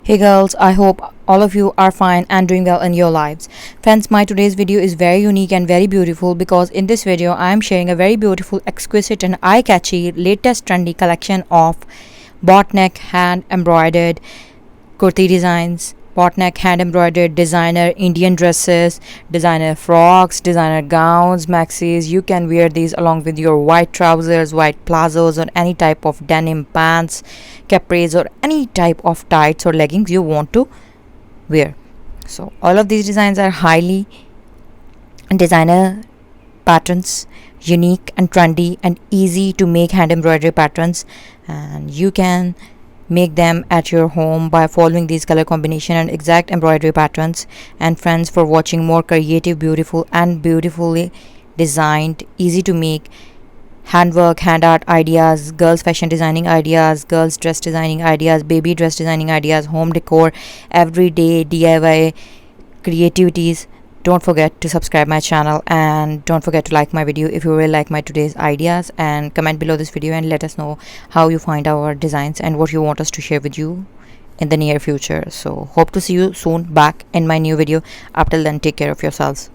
Hey girls, I hope all of you are fine and doing well in your lives. Friends, my today's video is very unique and very beautiful because in this video I am sharing a very beautiful, exquisite and eye-catchy latest trendy collection of boatneck hand embroidered kurti designs, boatneck hand embroidered designer Indian dresses, designer frocks, designer gowns, maxis. You can wear these along with your white trousers, white plazos, or any type of denim pants, capris, or any type of tights or leggings you want to wear. So all of these designs are highly designer patterns, unique and trendy and easy to make hand embroidery patterns, and you can make them at your home by following these color combination and exact embroidery patterns. And friends, for watching more creative, beautiful and beautifully designed, easy to make handwork, hand art ideas, girls fashion designing ideas, girls dress designing ideas, baby dress designing ideas, home decor, everyday DIY creativities, don't forget to subscribe my channel and don't forget to like my video if you really like my today's ideas, and comment below this video and let us know how you find our designs and what you want us to share with you in the near future. So hope to see you soon back in my new video. Up till then, take care of yourselves.